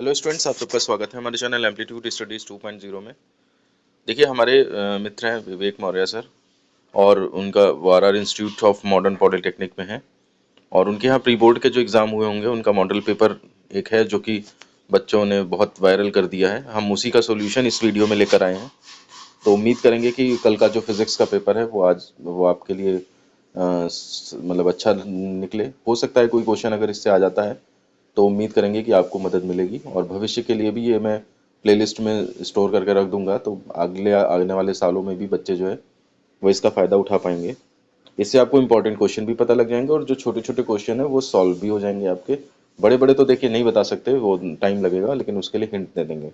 Hello students, आप सबका स्वागत है हमारे चैनल एम्पलीट्यूड स्टडीज 2.0 में। देखिए, हमारे मित्र हैं विवेक मौर्य सर, और उनका वारार इंस्टीट्यूट ऑफ मॉडर्न पॉलिटेक्निक में है। और उनके यहाँ प्री बोर्ड के जो एग्ज़ाम हुए होंगे उनका मॉडल पेपर एक है जो कि बच्चों ने बहुत वायरल कर दिया है। हम उसी का सोल्यूशन इस वीडियो में लेकर आए हैं। तो उम्मीद करेंगे कि कल का जो फिज़िक्स का पेपर है वो आपके लिए मतलब अच्छा निकले। हो सकता है कोई क्वेश्चन अगर इससे आ जाता है तो उम्मीद करेंगे कि आपको मदद मिलेगी, और भविष्य के लिए भी ये मैं प्लेलिस्ट में स्टोर करके रख दूंगा, तो अगले आने वाले सालों में भी बच्चे जो है वो इसका फ़ायदा उठा पाएंगे। इससे आपको इंपॉर्टेंट क्वेश्चन भी पता लग जाएंगे, और जो छोटे छोटे क्वेश्चन है वो सॉल्व भी हो जाएंगे आपके। बड़े बड़े तो देखिए नहीं बता सकते, वो टाइम लगेगा, लेकिन उसके लिए हिंट दे देंगे।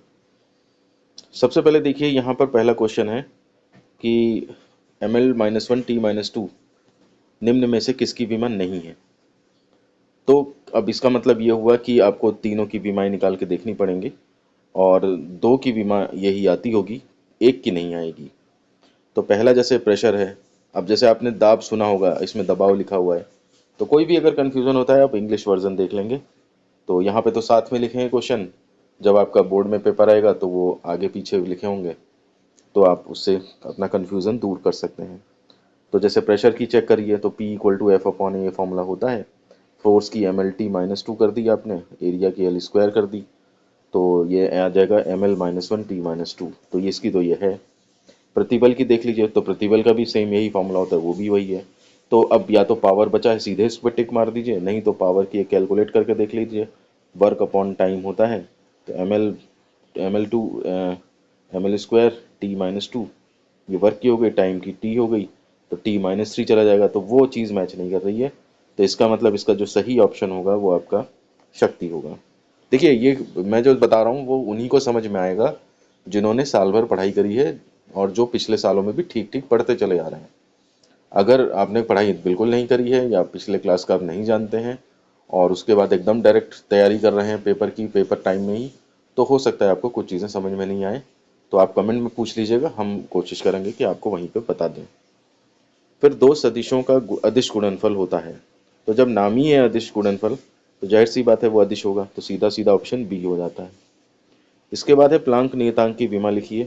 सबसे पहले देखिए, यहाँ पर पहला क्वेश्चन है कि ml-1 t-2 निम्न में से किसकी विमा नहीं है। तो अब इसका मतलब ये हुआ कि आपको तीनों की बीमाएं निकाल के देखनी पड़ेंगी, और दो की बीमा यही आती होगी, एक की नहीं आएगी। तो पहला जैसे प्रेशर है, अब जैसे आपने दाब सुना होगा, इसमें दबाव लिखा हुआ है। तो कोई भी अगर कन्फ्यूज़न होता है आप इंग्लिश वर्जन देख लेंगे। तो यहाँ पे तो साथ में लिखे हैं क्वेश्चन, जब आपका बोर्ड में पेपर आएगा तो वो आगे पीछे लिखे होंगे, तो आप उससे अपना कन्फ्यूज़न दूर कर सकते हैं। तो जैसे प्रेशर की चेक करिए तो P = F/A ये फॉर्मूला होता है। फोर्स की mlt-2 कर दी आपने, एरिया की L स्क्वायर कर दी, तो ये आ जाएगा ml-1 t-2। तो ये इसकी तो ये है। प्रतिबल की देख लीजिए, तो प्रतिबल का भी सेम यही फॉर्मूला होता है, वो भी वही है। तो अब या तो पावर बचा है सीधे इस पर टिक मार दीजिए, नहीं तो पावर की कैलकुलेट करके देख लीजिए। वर्क अपॉन टाइम होता है, तो ml2 ये वर्क की हो गई, टाइम की टी हो गई, तो t-3 चला जाएगा, तो वो चीज़ मैच नहीं कर रही है। तो इसका मतलब इसका जो सही ऑप्शन होगा वो आपका शक्ति होगा। देखिए, ये मैं जो बता रहा हूँ वो उन्हीं को समझ में आएगा जिन्होंने साल भर पढ़ाई करी है, और जो पिछले सालों में भी ठीक ठीक पढ़ते चले आ रहे हैं। अगर आपने पढ़ाई बिल्कुल नहीं करी है, या पिछले क्लास का आप नहीं जानते हैं, और उसके बाद एकदम डायरेक्ट तैयारी कर रहे हैं पेपर की, पेपर टाइम में ही, तो हो सकता है आपको कुछ चीज़ें समझ में नहीं आए। तो आप कमेंट में पूछ लीजिएगा, हम कोशिश करेंगे कि आपको वहीं पे बता दें। फिर दो सदिशों का अदिश गुणनफल होता है। तो जब नाम ही है अदिश गुणनफल, तो जाहिर सी बात है वो अदिश होगा, तो सीधा सीधा ऑप्शन बी हो जाता है। इसके बाद है प्लांक नियतांक की विमा लिखिए।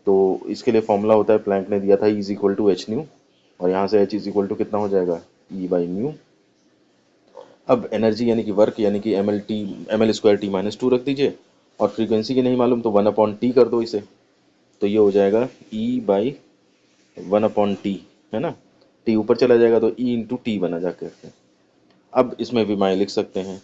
तो इसके लिए फॉर्मूला होता है, प्लैंक ने दिया था E = H/न्यू, और यहाँ से H = कितना हो जाएगा, E/न्यू। अब एनर्जी यानी कि वर्क यानी कि ml2 रख दीजिए, और फ्रीक्वेंसी की नहीं मालूम तो 1/t कर दो इसे, तो ये हो जाएगा E/1/t, है ना। t ऊपर चला जाएगा तो E × t बना जाकर के। अब इसमें विमाएं लिख सकते हैं।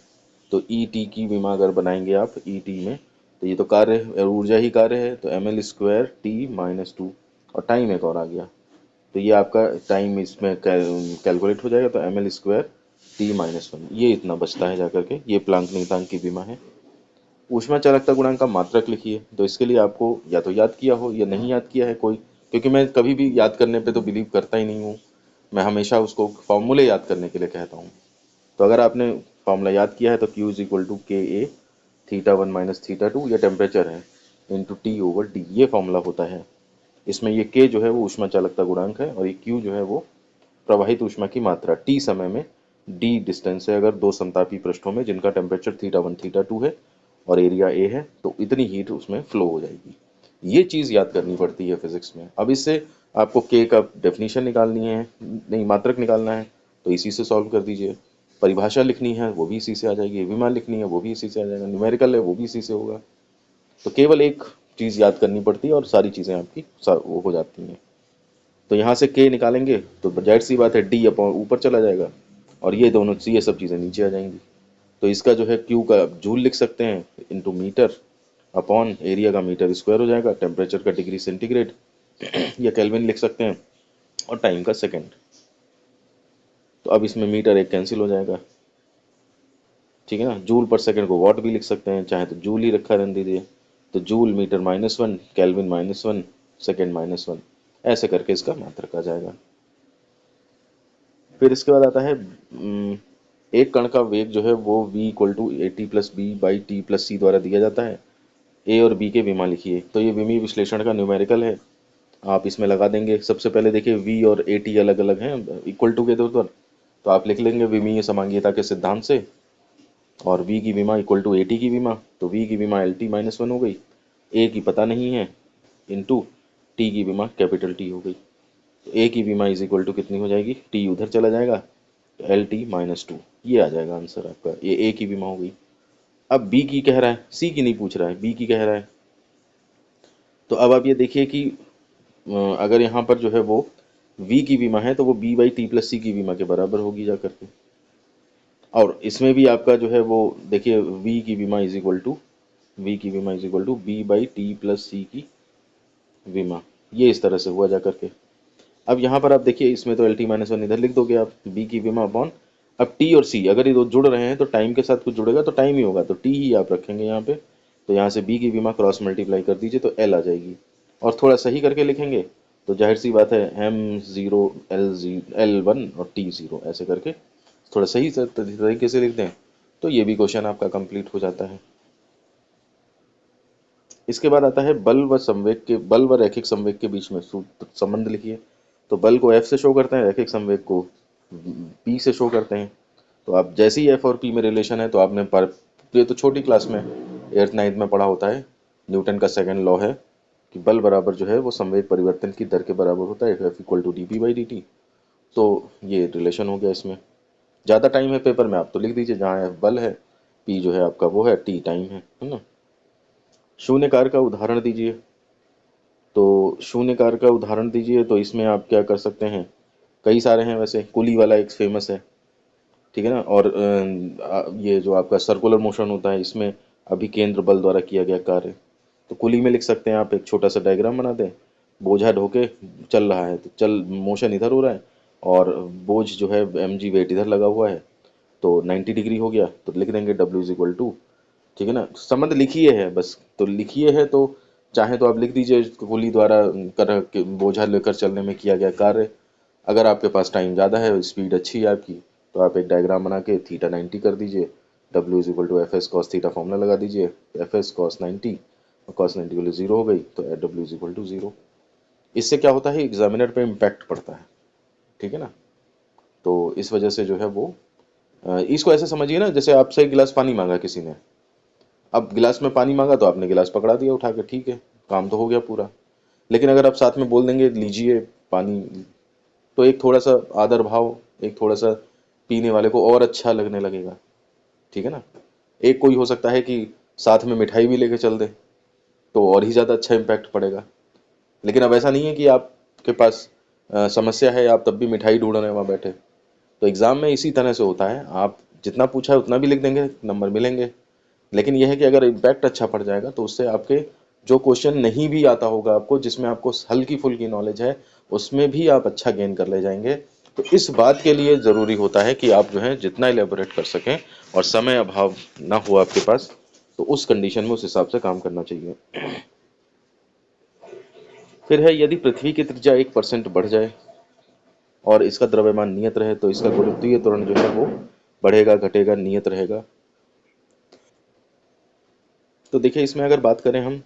तो E t की विमा अगर बनाएंगे आप E t में, तो ये तो कार्य ऊर्जा ही कार्य है, तो ml2t-2, और टाइम एक और आ गया, तो ये आपका टाइम इसमें कैलकुलेट हो जाएगा, तो ml2t-1, ये इतना बचता है जाकर के। ये प्लांक नियतांक की विमा है। ऊष्मा चालकता गुणांक का मात्रक लिखिए। तो इसके लिए आपको या तो याद किया हो या नहीं याद किया है कोई, क्योंकि मैं कभी भी याद करने पे तो बिलीव करता ही नहीं हूँ। मैं हमेशा उसको फॉर्मूले याद करने के लिए कहता हूँ। तो अगर आपने फॉर्मूला याद किया है तो Q = Ka (θ1 - θ2), ये टेम्परेचर है, इंटू T/D, ये फॉर्मूला होता है। इसमें ये K जो है वो ऊष्मा चालकता गुणांक है, और ये Q जो है वो प्रवाहित ऊष्मा की मात्रा T समय में, D डिस्टेंस है अगर दो समतापी पृष्ठों में जिनका टेम्परेचर θ1 θ2 है और एरिया A है, तो इतनी हीट उसमें फ्लो हो जाएगी। ये चीज़ याद करनी पड़ती है फिजिक्स में। अब इससे आपको K का डेफिनेशन निकालनी है, नहीं मात्रक निकालना है, तो इसी से सॉल्व कर दीजिए। परिभाषा लिखनी है वो भी इसी से आ जाएगी, विमान लिखनी है वो भी इसी से आ जाएगा, न्यूमेरिकल है वो भी इसी से होगा। तो केवल एक चीज़ याद करनी पड़ती है और सारी चीज़ें आपकी वो हो जाती हैं। तो यहाँ से K निकालेंगे तो जाहिर सी बात है D अपॉन ऊपर चला जाएगा, और ये दोनों ये सब चीज़ें नीचे आ जाएंगी। तो इसका जो है Q का जूल लिख सकते हैं, इंटू मीटर, अपॉन एरिया का मीटर स्क्वायर हो जाएगा, टेम्परेचर का डिग्री सेंटीग्रेड या केल्विन लिख सकते हैं, और टाइम का सेकंड। तो अब इसमें मीटर एक कैंसिल हो जाएगा, ठीक है ना। जूल पर सेकंड को वॉट भी लिख सकते हैं, चाहे तो जूल ही रखा रहने दीजिए। तो जूल मीटर -1, केल्विन -1, सेकंड -1, ऐसे करके इसका मात्रक आ जाएगा। फिर इसके बाद आता है एक कण का वेग जो है वो v = at + b/t + c द्वारा दिया जाता है। ए और बी के विमा लिखिए। तो ये विमी विश्लेषण का न्यूमेरिकल है, आप इसमें लगा देंगे। सबसे पहले देखिए वी और ए टी अलग अलग हैं, इक्वल टू के तौर पर, तो आप लिख लेंगे विमीय समांगीयता के सिद्धांत से और v की विमा इक्वल टू AT की विमा, तो v की विमा LT माइनस 1 हो गई, a की पता नहीं है, इंटू t की विमा कैपिटल T हो गई। तो a की विमा इज इक्वल टू कितनी हो जाएगी, t उधर चला जाएगा, तो LT माइनस 2, ये आ जाएगा आंसर आपका। ये a की विमा हो गई। अब b की कह रहा है, c की नहीं पूछ रहा है, b की कह रहा है। तो अब आप ये देखिए कि अगर यहाँ पर जो है वो v की विमा है तो वो b by T plus C की विमा के बराबर होगी जा करके। और इसमें भी आपका जो है वो देखिए v की विमा इज इक्वल टू, v की विमा is equal to b by T plus C की विमा, ये इस तरह से हुआ जा करके। अब यहाँ पर आप देखिए इसमें तो LT माइनस 1 इधर लिख दोगे आप, b की विमा अपॉन, अब t और c अगर ये दो जुड़ रहे हैं तो टाइम के साथ कुछ जुड़ेगा तो टाइम ही होगा, तो t ही आप रखेंगे यहाँ पे। तो यहाँ से b की विमा क्रॉस मल्टीप्लाई कर दीजिए तो l आ जाएगी, और थोड़ा सही करके लिखेंगे तो जाहिर सी बात है M0 L1 और T0 ऐसे करके थोड़ा सही से तरीके से लिख दें तो ये भी क्वेश्चन आपका कंप्लीट हो जाता है। इसके बाद आता है बल व संवेग के, बल व रैखिक संवेग के बीच में संबंध लिखिए। तो बल को F से शो करते हैं, रैखिक संवेग को P से शो करते हैं। तो आप जैसे ही F और P में रिलेशन है तो आपने पर, ये तो छोटी क्लास में 8th 9th में पढ़ा होता है, न्यूटन का सेकंड लॉ है कि बल बराबर जो है वो संवेग परिवर्तन की दर के बराबर होता है, F equal to dP by dt। तो ये रिलेशन हो गया। इसमें ज़्यादा टाइम है पेपर में आप तो लिख दीजिए, जहाँ F बल है, P जो है आपका वो है, T टाइम है ना। शून्यकार का उदाहरण दीजिए। तो शून्यकार का उदाहरण दीजिए, तो इसमें आप क्या कर सकते हैं, कई सारे हैं वैसे, कुली वाला एक फेमस है, ठीक है ना। और ये जो आपका सर्कुलर मोशन होता है इसमें अभिकेंद्र बल द्वारा किया गया कार्य। तो कुली में लिख सकते हैं आप, एक छोटा सा डायग्राम बना दें, बोझा ढोके चल रहा है तो चल मोशन इधर हो रहा है, और बोझ जो है mg वेट इधर लगा हुआ है, तो 90 डिग्री हो गया, तो लिख देंगे W इज इक्वल टू, ठीक है ना। संबंध लिखिए है बस, तो लिखिए है तो चाहे तो आप लिख दीजिए कुली द्वारा कर बोझा लेकर चलने में किया गया कार्य। अगर आपके पास टाइम ज़्यादा है, स्पीड अच्छी है आपकी, तो आप एक डायग्राम बना के थीटा 90 कर दीजिए, W is equal to F S cos theta formula लगा दीजिए, एफ एस कॉस 90, और कॉस 90 वाली 0 हो गई, तो W इज इक्वल टू 0। इससे क्या होता है, एग्जामिनर पे इम्पैक्ट पड़ता है, ठीक है ना। तो इस वजह से जो है वो इसको ऐसे समझिए ना, जैसे आपसे एक गिलास पानी मांगा किसी ने, अब गिलास में पानी मांगा तो आपने गिलास पकड़ा दिया उठा के, ठीक है, काम तो हो गया पूरा। लेकिन अगर आप साथ में बोल देंगे लीजिए पानी, तो एक थोड़ा सा आदर भाव, एक थोड़ा सा पीने वाले को और अच्छा लगने लगेगा, ठीक है ना। एक कोई हो सकता है कि साथ में मिठाई भी लेके चल दे, तो और ही ज़्यादा अच्छा इम्पैक्ट पड़ेगा। लेकिन अब ऐसा नहीं है कि आपके पास समस्या है, आप तब भी मिठाई ढूंढ रहे हैं वहाँ बैठे। तो एग्ज़ाम में इसी तरह से होता है, आप जितना पूछा है उतना भी लिख देंगे, नंबर मिलेंगे। लेकिन यह है कि अगर इम्पैक्ट अच्छा पड़ जाएगा तो उससे आपके जो क्वेश्चन नहीं भी आता होगा आपको, जिसमें आपको हल्की फुल्की नॉलेज है, उसमें भी आप अच्छा गेन कर ले जाएंगे। तो इस बात के लिए ज़रूरी होता है कि आप जो है जितना इलेबोरेट कर सकें, और समय अभाव ना हो आपके पास, तो उस कंडीशन में उस हिसाब से काम करना चाहिए। फिर है, यदि पृथ्वी की त्रिज्या 1% बढ़ जाए और इसका द्रव्यमान नियत रहे तो इसका गुरुत्वीय त्वरण जो है वो बढ़ेगा घटेगा नियत रहेगा। तो देखिए इसमें अगर बात करें हम,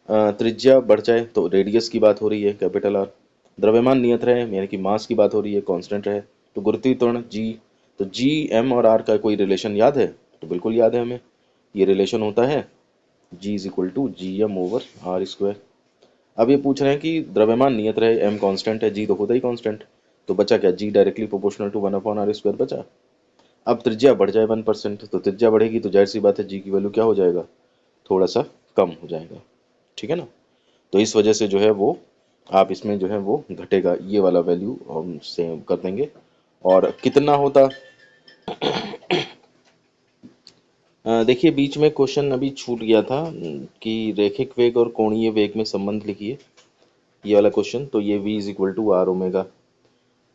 त्रिज्या बढ़ जाए तो रेडियस की बात हो रही है, कैपिटल आर। द्रव्यमान नियत रहे यानी कि मास की बात हो रही है, कांस्टेंट रहे, तो गुरुत्वीय त्वरण जी। तो जी एम और आर का कोई रिलेशन याद है, तो बिल्कुल याद है हमें, ये रिलेशन होता है G is equal to G M over R square. अब ये पूछ रहे हैं कि द्रव्यमान नियत रहे, एम कांस्टेंट है, जी तो होता ही कांस्टेंट, तो बचा क्या, जी डायरेक्टली प्रोपोर्शनल टू 1/r² बचा। अब त्रिज्या बढ़ जाए 1%, तो त्रिज्या बढ़ेगी तो जाहिर सी बात है जी की वैल्यू क्या हो जाएगा, थोड़ा सा कम हो जाएगा, ठीक है ना। तो इस वजह से जो है वो आप इसमें जो है वो घटेगा, ये वाला वैल्यू हम सेम कर देंगे। और कितना होता, देखिए बीच में क्वेश्चन अभी छूट गया था कि रैखिक वेग और कोणीय वेग में संबंध लिखिए, ये वाला क्वेश्चन। तो ये v is equal to R omega,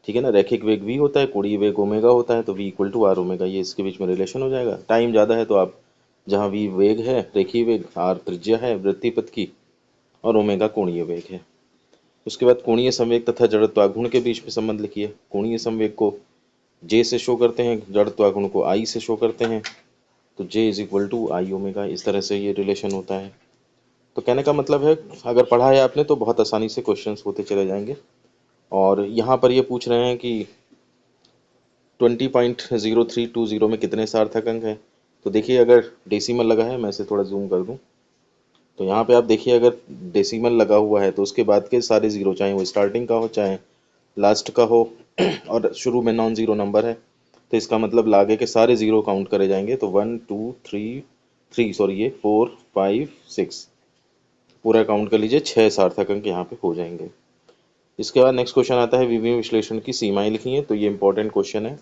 ठीक है ना। रैखिक वेग v होता है, कोणीय वेग ओमेगा होता है, तो v equal to R omega, ये इसके बीच में रिलेशन हो जाएगा। टाइम ज़्यादा है तो आप जहाँ v वेग है रेखीय वेग, r त्रिज्या है वृत्तीपथ की, और ओमेगा कोणीय वेग है। उसके बाद कोणीय संवेग तथा जड़त्वाघूर्ण के बीच में संबंध लिखिए। कोणीय संवेग को J से शो करते हैं, जड़त्वाघूर्ण को I से शो करते हैं, तो J is equal to I omega, इस तरह से ये रिलेशन होता है। तो कहने का मतलब है, अगर पढ़ा है आपने तो बहुत आसानी से क्वेश्चंस होते चले जाएंगे। और यहाँ पर ये पूछ रहे हैं कि 20.0320 में कितने सार्थक अंक हैं, तो देखिए अगर डेसिमल लगा है, मैं इसे थोड़ा जूम कर दूं, तो यहाँ पे आप देखिए अगर डेसिमल लगा हुआ है तो उसके बाद के सारे ज़ीरो, चाहे वो स्टार्टिंग का हो चाहे लास्ट का हो, और शुरू में नॉन ज़ीरो नंबर है, तो इसका मतलब आगे के सारे ज़ीरो काउंट करे जाएंगे। तो 1 2 3 3 सॉरी ये 4 5 6 पूरा काउंट कर लीजिए, 6 सार्थक अंक यहाँ पे हो जाएंगे। इसके बाद नेक्स्ट क्वेश्चन आता है विमीय विश्लेषण की सीमाएं लिखी हैं। तो ये इंपॉर्टेंट क्वेश्चन है,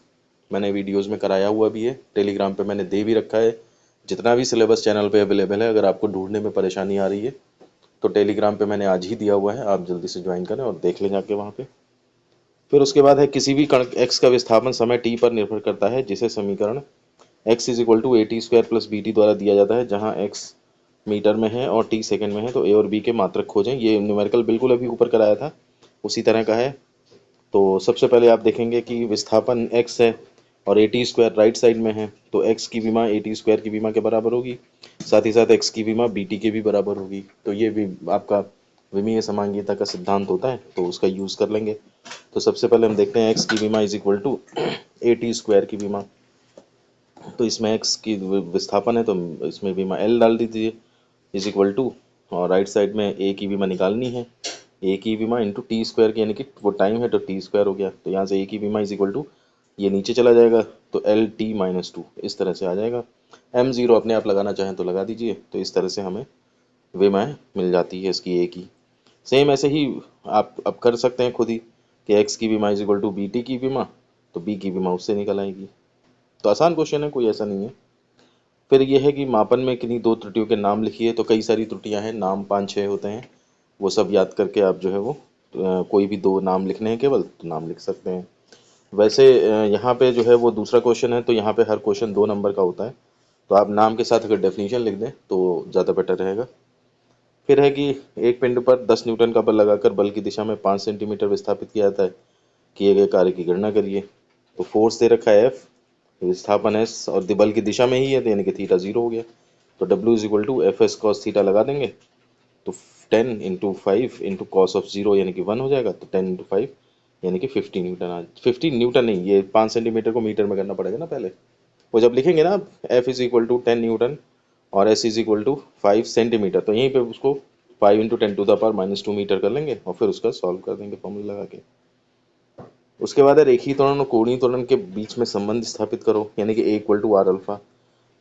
मैंने वीडियोस में कराया हुआ भी है, टेलीग्राम पे मैंने दे भी रखा है। जितना भी सिलेबस चैनल पे अवेलेबल है, अगर आपको ढूंढने में परेशानी आ रही है तो टेलीग्राम पे मैंने आज ही दिया हुआ है, आप जल्दी से ज्वाइन करें और देख लें जाके वहाँ पे। फिर उसके बाद है किसी भी कण x का विस्थापन समय t पर निर्भर करता है, जिसे समीकरण x is equal to A T square plus B T द्वारा दिया जाता है, जहाँ x मीटर में है और t सेकंड में है। तो a और b के मात्रक खोजें। ये न्यूमेरिकल बिल्कुल अभी ऊपर कराया था, उसी तरह का है। तो सबसे पहले आप देखेंगे कि विस्थापन x है और ए टी स्क्वायर राइट साइड में है, तो x की विमा ए टी स्क्वायर की विमा के बराबर होगी, साथ ही साथ x की विमा बी टी के भी बराबर होगी। तो ये भी आपका विमीय समांगीयता का सिद्धांत होता है, तो उसका यूज़ कर लेंगे। तो सबसे पहले हम देखते हैं x की विमा is equal to A T square की विमा। तो इसमें x की विस्थापन है तो इसमें विमा l डाल दीजिए इज इक्वल टू, और राइट साइड में a की विमा निकालनी है, a की विमा इंटू टी स्क्वायर की, यानी कि वो टाइम है तो टी स्क्वायर हो गया। तो यहाँ से a की विमा इज इक्वल टू, ये नीचे चला जाएगा तो एल टी माइनस टू इस तरह से आ जाएगा। एम ज़ीरो अपने आप लगाना चाहें तो लगा दीजिए। तो इस तरह से हमें विमाएँ मिल जाती है इसकी a की। सेम ऐसे ही आप अब कर सकते हैं खुद ही कि x की विमा is equal to B T की विमा, तो b की विमा उससे निकल आएगी। तो आसान क्वेश्चन है, कोई ऐसा नहीं है। फिर ये है कि मापन में किन्हीं दो त्रुटियों के नाम लिखिए। तो कई सारी त्रुटियां हैं, नाम 5-6 होते हैं, वो सब याद करके आप जो है वो कोई भी दो नाम लिखने हैं केवल, तो नाम लिख सकते हैं। वैसे यहाँ पे जो है वो दूसरा क्वेश्चन है, तो यहाँ पे हर क्वेश्चन 2 नंबर का होता है, तो आप नाम के साथ अगर डेफिनेशन लिख दें तो ज़्यादा बेटर रहेगा। फिर है कि एक पिंड पर 10 न्यूटन का बल लगाकर बल की दिशा में 5 सेंटीमीटर विस्थापित किया जाता है, किए गए कार्य की गणना करिए। तो फोर्स दे रखा है F, विस्थापन S और बल की दिशा में ही है, तो यानी कि थीटा 0 हो गया। तो W is equal to F S cos theta लगा देंगे, तो 10 इंटू 5 इंटू कॉस ऑफ 0 यानी कि 1 हो जाएगा। तो 10 इंटू 5 यानी कि 50 न्यूटन। आज 50 न्यूटन नहीं, ये 5 सेंटीमीटर को मीटर में करना पड़ेगा ना पहले। वो जब लिखेंगे ना F is equal to 10 newton और S is equal to 5 centimetre, तो यहीं पे उसको 5 into 10 to the power minus 2 metre कर लेंगे और फिर उसका सॉल्व कर देंगे फॉर्मूला लगा के। उसके बाद है रेखीय त्वरण और कोणीय त्वरण के बीच में संबंध स्थापित करो, यानी कि A equal to R alpha.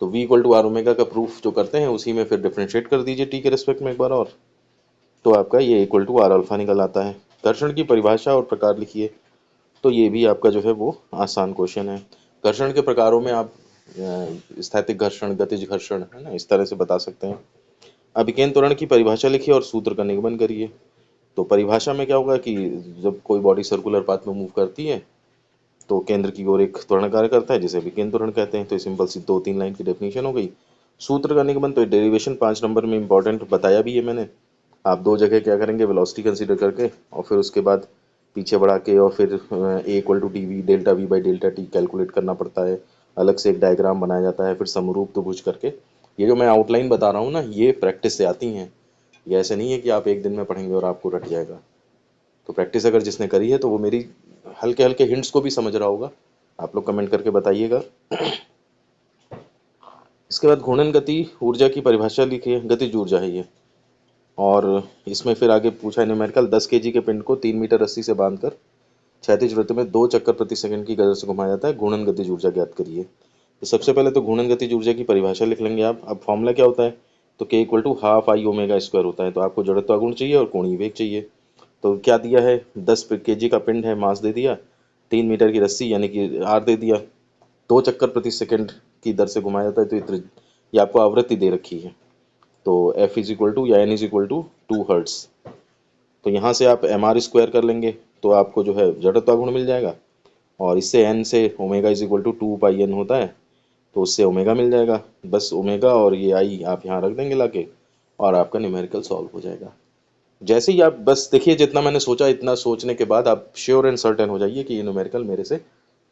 तो V equal to R omega का प्रूफ जो करते हैं उसी में फिर डिफ्रेंशिएट कर दीजिए टी के रिस्पेक्ट में एक बार और, तो आपका ये इक्वल टू आर अल्फा निकल आता है। घर्षण की परिभाषा और प्रकार लिखिए। तो ये भी आपका जो है वो आसान क्वेश्चन है। घर्षण के प्रकारों में आप स्थैतिक घर्षण, गतिज घर्षण, है ना, इस तरह से बता सकते हैं। अभिकेंद्र त्वरण की परिभाषा लिखिए और सूत्र का निगमन करिए। तो परिभाषा में क्या होगा कि जब कोई बॉडी सर्कुलर पाथ में मूव करती है तो केंद्र की ओर एक त्वरण कार्य करता है, जिसे अभिकेंद्र त्वरण कहते हैं। तो सिंपल सी 2-3 लाइन की डेफिनेशन हो गई। सूत्र का निगमन तो डेरिवेशन 5 नंबर में इंपॉर्टेंट बताया भी है मैंने। आप दो जगह क्या करेंगे, वेलोसिटी कंसीडर करके और फिर उसके बाद पीछे बढ़ा के और फिर A equal to D V delta V by delta T calculate करना पड़ता है। अलग से एक डायग्राम बनाया जाता है, फिर समरूप त्रिभुज करके। ये जो मैं आउटलाइन बता रहा हूँ ना, ये प्रैक्टिस से आती हैं। ये ऐसे नहीं है कि आप एक दिन में पढ़ेंगे और आपको रट जाएगा। तो प्रैक्टिस अगर जिसने करी है तो वो मेरी हल्के हल्के हिंट्स को भी समझ रहा होगा। आप लोग कमेंट करके बताइएगा। इसके बाद घूर्णन गति ऊर्जा की परिभाषा लिखिए। गतिज ऊर्जा है ये, और इसमें फिर आगे पूछा है न्यूमेरिकल 10 केजी के पिंड को 3 मीटर रस्सी से बांधकर क्षैतिज वृत्त में 2 चक्कर प्रति सेकंड की गति से घुमाया जाता है। घूर्णन गतिज ऊर्जा ज्ञात करिए। तो सबसे पहले तो घूर्णन गतिज ऊर्जा की परिभाषा लिख लेंगे आप। अब फॉर्मूला क्या होता है, तो K equal to half I omega square होता है। तो आपको जड़त्वागुण चाहिए और कोणीय वेग चाहिए। तो क्या दिया है, 10 केजी का पिंड है, मास दे दिया, 3 मीटर की रस्सी यानी कि आर दे दिया, 2 चक्कर प्रति सेकंड की दर से घुमाया जाता है। तो ये आपको आवृत्ति दे रखी है। तो एफ इज इक्वल टू या N is equal to 2 hertz. तो यहाँ से आप एम आर स्क्वायर कर लेंगे तो आपको जो है जड़त्वागुण मिल जाएगा, और इससे एन से omega is equal to 2 pi N होता है, तो उससे ओमेगा मिल जाएगा। बस ओमेगा और ये आई आप यहाँ रख देंगे लाके, और आपका न्यूमेरिकल सॉल्व हो जाएगा। जैसे ही आप बस देखिए, जितना मैंने सोचा इतना सोचने के बाद आप श्योर एंड सर्टेन हो जाइए कि ये न्यूमेरिकल मेरे से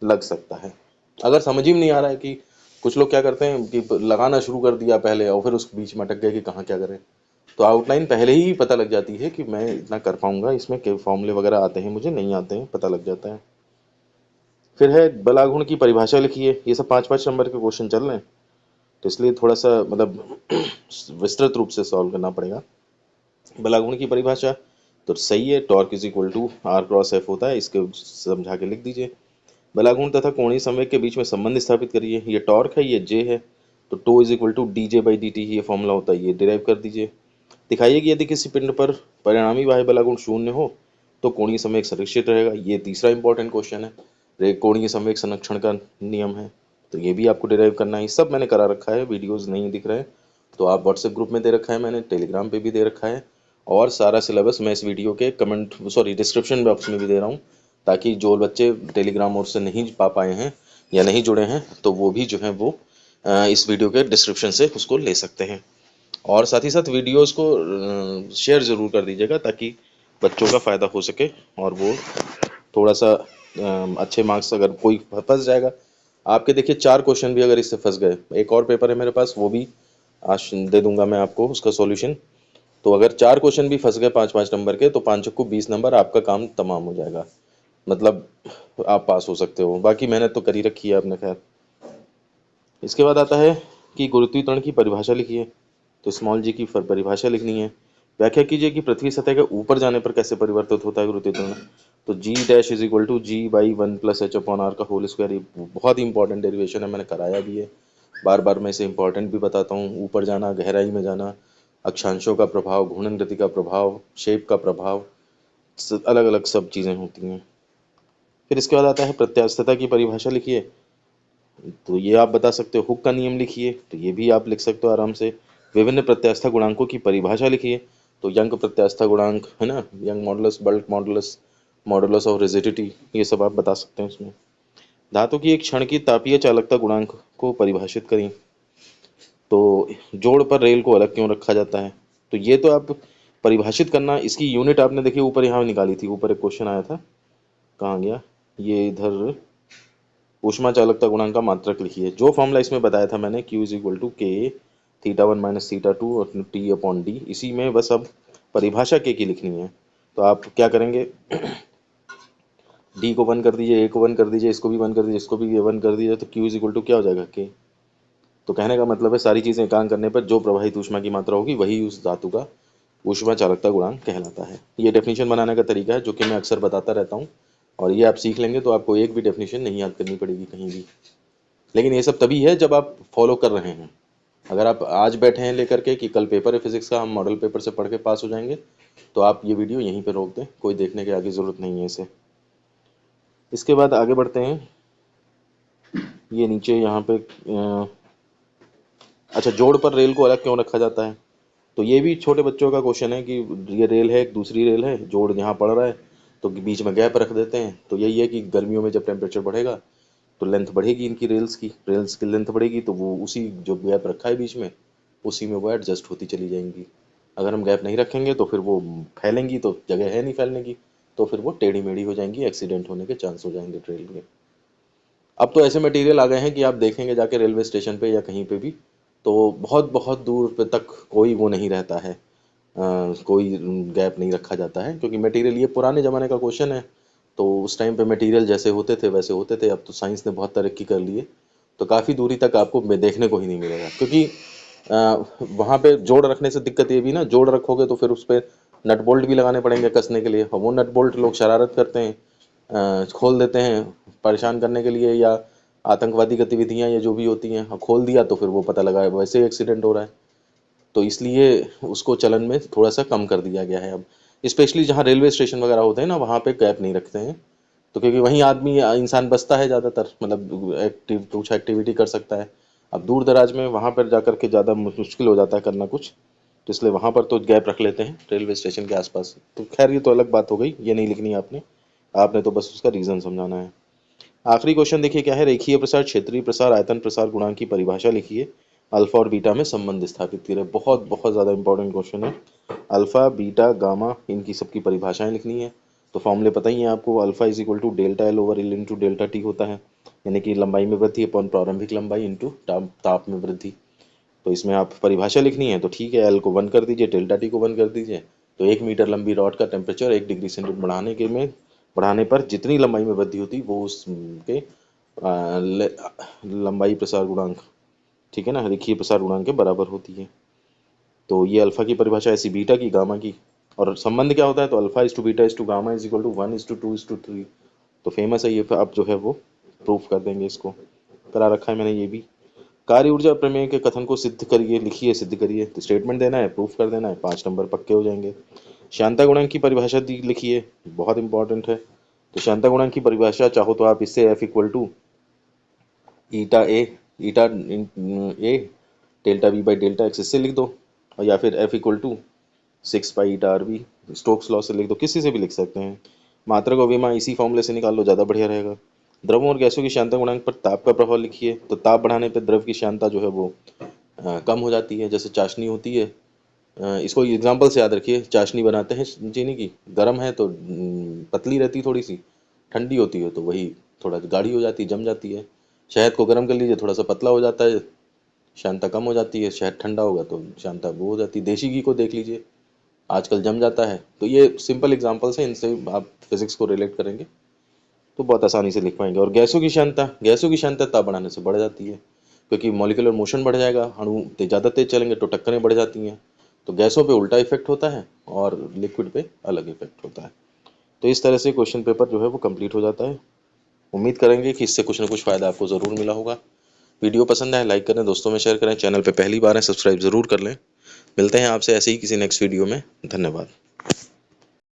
लग सकता है। अगर समझ ही में नहीं आ रहा है कि कुछ लोग क्या करते हैं कि लगाना शुरू कर दिया पहले और फिर उस बीच में अटक गए कि कहाँ क्या करें, तो आउटलाइन पहले ही पता लग जाती है कि मैं इतना कर पाऊंगा, इसमें क्या फॉर्मूले वगैरह आते हैं मुझे नहीं आते हैं, पता लग जाता है। फिर है बलागुण की परिभाषा लिखिए। ये सब 5-5 नंबर के क्वेश्चन चल रहे हैं। तो इसलिए थोड़ा सा मतलब विस्तृत रूप से सॉल्व करना पड़ेगा। बलागुण की परिभाषा तो सही है, torque is equal to R cross F होता है, इसके समझा के लिख दीजिए। बलागुण तथा कोणीय संवेग के बीच में संबंध स्थापित करिए। ये टॉर्क है, ये जे है, तो tau is equal to D J by D T, ये फॉर्मूला होता है, ये डिराइव कर दीजिए। दिखाइए कि यदि किसी पिंड पर परिणामी बाह्य बलागुण शून्य हो तो कोणीय संवेग संरक्षित रहेगा। ये तीसरा इंपॉर्टेंट क्वेश्चन है, कोणीय संवेग संरक्षण का नियम है, तो ये भी आपको डिराइव करना है। सब मैंने करा रखा है, वीडियोस नहीं दिख रहे हैं तो आप व्हाट्सएप ग्रुप में दे रखा है, मैंने टेलीग्राम पे भी दे रखा है, और सारा सिलेबस मैं इस वीडियो के कमेंट डिस्क्रिप्शन बॉक्स में भी दे रहा हूँ, ताकि जो बच्चे टेलीग्राम और से नहीं पा पाए हैं या नहीं जुड़े हैं तो वो भी जो है वो इस वीडियो के डिस्क्रिप्शन से उसको ले सकते हैं। और साथ ही साथ वीडियोस को शेयर ज़रूर कर दीजिएगा ताकि बच्चों का फ़ायदा हो सके और वो थोड़ा सा अच्छे मार्क्स, अगर कोई फंस जाएगा आपके, देखिए 4 क्वेश्चन भी अगर इससे फंस गए, एक और पेपर है मेरे पास वो भी आज दे दूंगा मैं आपको उसका सॉल्यूशन। तो अगर 4 क्वेश्चन भी फंस गए 5-5 नंबर के तो 5 को 20 नंबर, आपका काम तमाम हो जाएगा, मतलब आप पास हो सकते हो। बाकी मेहनत तो करी रखी है आपने खैर। इसके बाद आता है कि गुरुत्वीकरण की परिभाषा लिखिए। तो स्मॉल जी की परिभाषा लिखनी है। व्याख्या कीजिए कि पृथ्वी सतह के ऊपर जाने पर कैसे परिवर्तित होता है गुरुत्वीकरण। तो G dash is equal to G by 1+h/r का होल स्क्वायर। ये बहुत ही इंपॉर्टेंट डेरिवेशन है, मैंने कराया भी है, बार बार मैं इसे इंपॉर्टेंट भी बताता हूँ। ऊपर जाना, गहराई में जाना, अक्षांशों का प्रभाव, घूर्णन गति का प्रभाव, शेप का प्रभाव, अलग अलग सब चीज़ें होती हैं। फिर इसके बाद आता है प्रत्यास्थता की परिभाषा लिखिए। तो ये आप बता सकते हो। हुक का नियम लिखिए, तो ये भी आप लिख सकते हो आराम से। विभिन्न प्रत्यास्था गुणांकों की परिभाषा लिखिए। तो यंग प्रत्यास्था गुणांक है ना, young modulus, bulk modulus, modulus of rigidity, ये सब आप बता सकते हैं इसमें। धातु की एक क्षण की तापीय चालकता गुणांक को परिभाषित करें। तो जोड़ पर रेल को अलग क्यों रखा जाता है, तो ये तो आप परिभाषित करना, इसकी यूनिट आपने देखी ऊपर यहाँ निकाली थी, ऊपर एक क्वेश्चन आया था, कहाँ गया ये, इधर ऊष्मा चालकता गुणांक का मात्रक लिखिए। जो फॉर्मूला इसमें बताया था मैंने, Q इज इक्वल टू के θ1 माइनस θ2 और T अपॉन डी, इसी में बस अब परिभाषा के की लिखनी है। तो आप क्या करेंगे, डी को 1 कर दीजिए, ए को 1 कर दीजिए, इसको भी 1 कर दीजिए, इसको भी 1 कर दीजिए, तो Q इज इक्वल टू क्या हो जाएगा, के। तो कहने का मतलब है सारी चीज़ें काम करने पर जो प्रवाहित ऊष्मा की मात्रा होगी वही उस धातु का ऊष्मा चालकता गुणांक कहलाता है। ये डेफिनेशन बनाने का तरीका है जो कि मैं अक्सर बताता रहता हूँ, और ये आप सीख लेंगे तो आपको एक भी डेफिनेशन नहीं याद करनी पड़ेगी कहीं भी। लेकिन ये सब तभी है जब आप फॉलो कर रहे हैं। अगर आप आज बैठे हैं लेकर के कि कल पेपर है फिजिक्स का, हम मॉडल पेपर से पढ़ के पास हो जाएंगे, तो आप ये वीडियो यहीं पे रोक दें, कोई देखने के आगे ज़रूरत नहीं है इसे। इसके बाद आगे बढ़ते हैं। ये नीचे यहाँ पे अच्छा, जोड़ पर रेल को अलग क्यों रखा जाता है। तो ये भी छोटे बच्चों का क्वेश्चन है कि ये रेल है, एक दूसरी रेल है, जोड़ यहाँ पड़ रहा है तो बीच में गैप रख देते हैं। तो यही है कि गर्मियों में जब टेम्परेचर बढ़ेगा तो लेंथ बढ़ेगी इनकी, रेल्स की लेंथ बढ़ेगी, तो वो उसी जो गैप रखा है बीच में उसी में वो एडजस्ट होती चली जाएंगी। अगर हम गैप नहीं रखेंगे तो फिर वो फैलेंगी, तो जगह है नहीं फैलने की, तो फिर वो टेढ़ी मेढ़ी हो जाएंगी, एक्सीडेंट होने के चांस हो जाएंगे ट्रेन के। अब तो ऐसे मटेरियल आ गए हैं कि आप देखेंगे जाके रेलवे स्टेशन पे या कहीं पे भी, तो बहुत बहुत दूर पे तक कोई वो नहीं रहता है, कोई गैप नहीं रखा जाता है, क्योंकि मटेरियल, ये पुराने ज़माने का क्वेश्चन है। तो उस टाइम पे मटेरियल जैसे होते थे वैसे होते थे, अब तो साइंस ने बहुत तरक्की कर ली है, तो काफ़ी दूरी तक आपको देखने को ही नहीं मिलेगा। क्योंकि वहाँ पे जोड़ रखने से दिक्कत ये भी ना, जोड़ रखोगे तो फिर उस पर नट बोल्ट भी लगाने पड़ेंगे कसने के लिए, और वो नट बोल्ट लोग शरारत करते हैं, खोल देते हैं परेशान करने के लिए, या आतंकवादी गतिविधियाँ या जो भी होती हैं, खोल दिया तो फिर वो पता लगा वैसे ही एक्सीडेंट हो रहा है। तो इसलिए उसको चलन में थोड़ा सा कम कर दिया गया है अब, स्पेशली जहाँ रेलवे स्टेशन वगैरह होते हैं ना, वहाँ पे गैप नहीं रखते हैं। तो क्योंकि वहीं आदमी इंसान बसता है ज़्यादातर, मतलब कुछ एक्टिविटी कर सकता है। अब दूर दराज में वहाँ पर जा कर के ज़्यादा मुश्किल हो जाता है करना कुछ, तो इसलिए वहाँ पर तो गैप रख लेते हैं रेलवे स्टेशन के आसपास। तो खैर ये तो अलग बात हो गई, ये नहीं लिखनी है आपने, आपने तो बस उसका रीज़न समझाना है। आखिरी क्वेश्चन देखिए क्या है, रेखीय प्रसार, क्षेत्रीय प्रसार, आयतन प्रसार गुणांक की परिभाषा लिखिए। अल्फा और बीटा में संबंध स्थापित कीजिए। बहुत बहुत ज़्यादा इंपॉर्टेंट क्वेश्चन है। अल्फा, बीटा, गामा, इनकी सबकी परिभाषाएं लिखनी है। तो फॉर्मूले पता ही है आपको, alpha is equal to delta L over L into delta T होता है, यानी कि लंबाई में वृद्धि अपॉन प्रारंभिक लंबाई इंटू ताप में वृद्धि। तो इसमें आप परिभाषा लिखनी है, तो ठीक है, एल को 1 कर दीजिए, डेल्टा टी को 1 कर दीजिए। तो 1 मीटर लंबी रॉड का टेम्परेचर 1 डिग्री सेंटीग्रेड बढ़ाने पर जितनी लंबाई में वृद्धि होती वो उसके लंबाई प्रसार गुणांक ठीक है ना, रेखीय प्रसार गुणांक के बराबर होती है। तो ये अल्फा की परिभाषा ऐसी, बीटा की, गामा की, और संबंध क्या होता है, तो alpha is to beta is to gamma is equal to 1:2:3। तो फेमस है ये, आप जो है वो प्रूफ कर देंगे, इसको करा रखा है मैंने ये भी। कार्य ऊर्जा प्रमेय के कथन को सिद्ध करिए, लिखिए, सिद्ध करिए। तो स्टेटमेंट देना है, प्रूफ कर देना है, 5 नंबर पक्के हो जाएंगे। शांता गुणांक की परिभाषा दी लिखिए, बहुत इंपॉर्टेंट है। तो शांता गुणांक की परिभाषा चाहो तो आप इससे F equal to eta A delta V by delta X इससे लिख दो, और या फिर F equal to 6 pi eta RV Stokes law से लिख दो, किसी से भी लिख सकते हैं। मात्रक और विमा इसी फॉर्मूले से निकाल लो, ज़्यादा बढ़िया रहेगा। द्रवों और गैसों की शांता गुणांक पर ताप का प्रभाव लिखिए। तो ताप बढ़ाने पर द्रव की शांता जो है वो कम हो जाती है, जैसे चाशनी होती है। इसको एग्जाम्पल से याद रखिए, चाशनी बनाते हैं चीनी की, गर्म है तो पतली रहती, थोड़ी सी ठंडी होती है तो वही थोड़ा गाढ़ी हो जाती है, जम जाती है। शहद को गर्म कर लीजिए, थोड़ा सा पतला हो जाता है, शांता कम हो जाती है। शहद ठंडा होगा तो शांता वो हो जाती है। देसी घी को देख लीजिए, आजकल जम जाता है। तो ये सिंपल एग्जांपल्स हैं, इनसे आप फिजिक्स को रिलेट करेंगे तो बहुत आसानी से लिख पाएंगे। और गैसों की शांता ताप बढ़ाने से बढ़ जाती है, क्योंकि मॉलिक्यूलर मोशन बढ़ जाएगा, अणु ज़्यादा तेज चलेंगे तो टक्करें बढ़ जाती हैं। तो गैसों पे उल्टा इफेक्ट होता है और लिक्विड पे अलग इफेक्ट होता है। तो इस तरह से क्वेश्चन पेपर जो है वो कंप्लीट हो जाता है। उम्मीद करेंगे कि इससे कुछ ना कुछ फ़ायदा आपको ज़रूर मिला होगा। वीडियो पसंद आए लाइक करें, दोस्तों में शेयर करें, चैनल पे पहली बार है सब्सक्राइब ज़रूर कर लें। मिलते हैं आपसे ऐसे ही किसी नेक्स्ट वीडियो में। धन्यवाद।